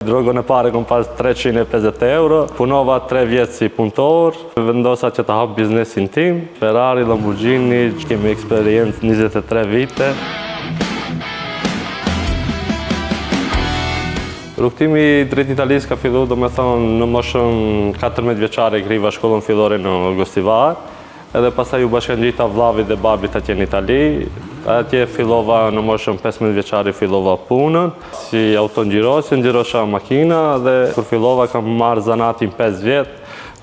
Rrogën e pare kom pas 350 euro, punova 3 vjetë si punëtor, vendosa që të hap biznesin tim, Ferrari, Lamborghini, kemi eksperiencë 23 vite. Rrugtimi drejt Italisë ka fillu, në moshën 14 vjeçare kriva shkollën fillore në Gostivar, edhe pastaj u bashkangjita vllavit dhe babit atje në Itali. Atje fillova në moshën 15 vjeçare fillova punën si autongjirosje, ngjirosha makina dhe kur fillova kam marrë zanatin 5 vjet.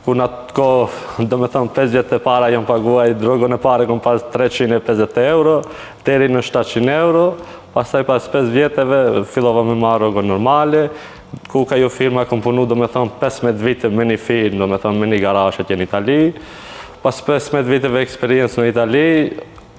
Ku në atë kohë, 5 vjet e para jam paguaj rrogën e pare kom pas 350 euro deri në 700 euro. Pastaj pas 5 vjeteve fillova me marrë rrogën normale, ku ka jo firma kom punu 15 vite me një firmë, me një garazh atje në Itali. Pas 15 viteve eksperiencë në Itali,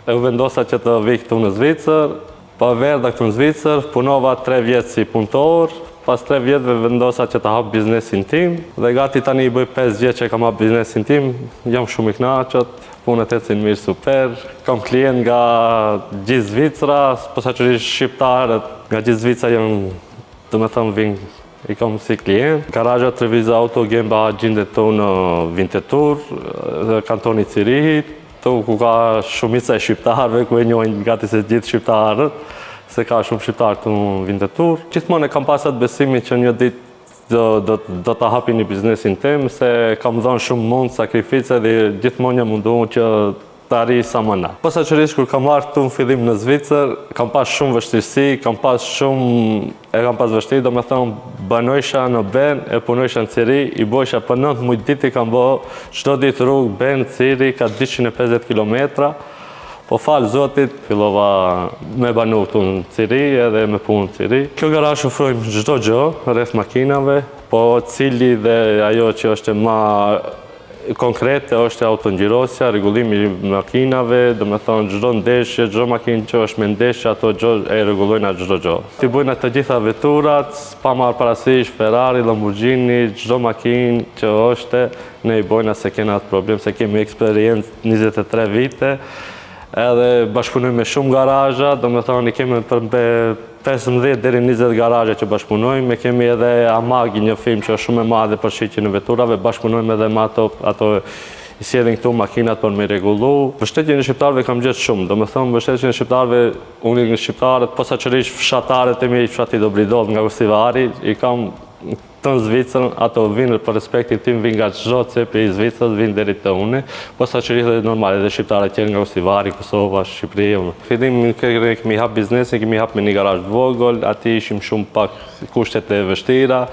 e u vendosa që të vi këtu në Zvicër, pa verdha këtu në Zvicër, punova 3 vjetë si punëtor, pas 3 vjetëve vendosa që të hap biznesin tim, dhe gati tani i bëj 5 vjetë që kam hap biznesin tim, jam shumë i kënaqur, punët ecin mirë super, kam klient nga gjithë Zvicra, posaçërisht shqiptarët nga gjithë Zvicra janë, vinë i kam si klient. Garazha Treviza Auto Gemba gjendet tu në Vintetur, kantoni Cirihit, tu ku ka shumica e shqiptarëve, ku e njohin gati se gjithë shqiptarët, se ka shumë shqiptarë tu në Vintetur. Gjithmonë e kam pas atë besimin që një ditë do ta hapi një biznesin tim, se kam dhënë shumë mund, sakrifice dhe gjithmonë jam munduar që të arrijë sa më lart. Posaçërisht kur kam marrë këtu në fillim në Zvicër, kam pas shumë vështirësi, kam pas vështirë, banojsha në Ben, e punojsha në Ciri, i bojsha për 19 ditë i kam bë, çdo ditë rrugë Ben, Ciri, ka 250 kilometra. Po falë Zotit, fillova me banu këtu në Ciri edhe me punë në Ciri. Kjo garazh ofrojmë çdo gjë rreth makinave, po cili dhe ajo që është më konkrete është autongjirosja, rregullimi i makinave, çdo ndeshje, çdo makinë që është me ndeshje, ato gjë e rregullojnë çdo gjë. Ti bojnë të gjitha veturat, pa marrë parasysh Ferrari, Lamborghini, çdo makinë që është, ne i bojnë se kena atë problem, se kemi eksperiencë 23 vite, edhe bashkëpunojmë me shumë garazha, i kemi për 15 deri 20 garazhe që bashkëpunojmë, kemi edhe Amagi, një firmë që është shumë e madhe për shitjen e veturave, bashkëpunojmë edhe me ato i sjellin këtu makinat për me rregullu. Mbështetjen e shqiptarëve kam gjetë shumë, mbështetjen e shqiptarëve, unë nga shqiptarët, posaçërisht fshatarët e mi, fshati Dobridol nga Gostivari, i kam të në Zvicër, ato vinë për respektin tim, vinë nga çdo cepi i Zvicrës, vinë deri te une, posaçërisht edhe normal, edhe shqiptarët tjerë nga Gostivari, Kosova, Shqipëri. Fillim kemi hap biznesin, kemi hap me një garazh të vogël, aty ishim shumë pak kushtet e vështira.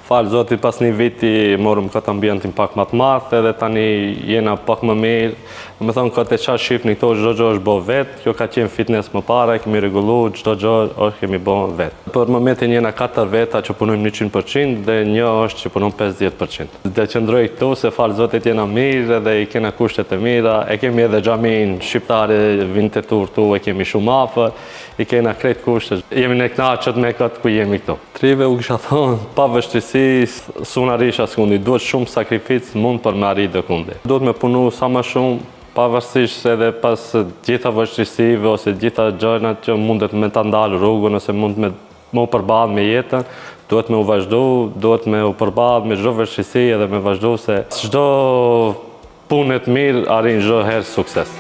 Falë Zotit, pas një viti morëm këtë ambientin pak më të madh, edhe tani jena pak më mirë. Këtë e qa shifni këto, çdo gjë është bo vetë, kjo ka qenë fitness më para, kemi rregullu, çdo gjë është kemi bo vetë. Për momentin jena 4 veta që punojmë 100% dhe një është që punojmë 50%. Dhe qëndroj këtu se falë Zotit jena mirë edhe i kena kushtet e mira, e kemi edhe xhamin shqiptare Vintetur tu, e kemi shumë afër, i kena krejt kushtet. Jemi në kënaqur me këtë ku jemi këtu. Trive u kisha thonë, pa vështirësi, s'u arrish askundi, duhet shumë sakrificë mund për me arritë dikundi. Duhet me punu sa më shumë, pavarësisht edhe pas gjitha vështirësive ose gjitha gjërat që mundet me ta ndalë rrugën ose mund me u përballë me jetën, duhet me u vazhdu, duhet me u përballë me çdo vështirësi edhe me vazhdu se çdo punë e mirë arrin çdo herë sukses.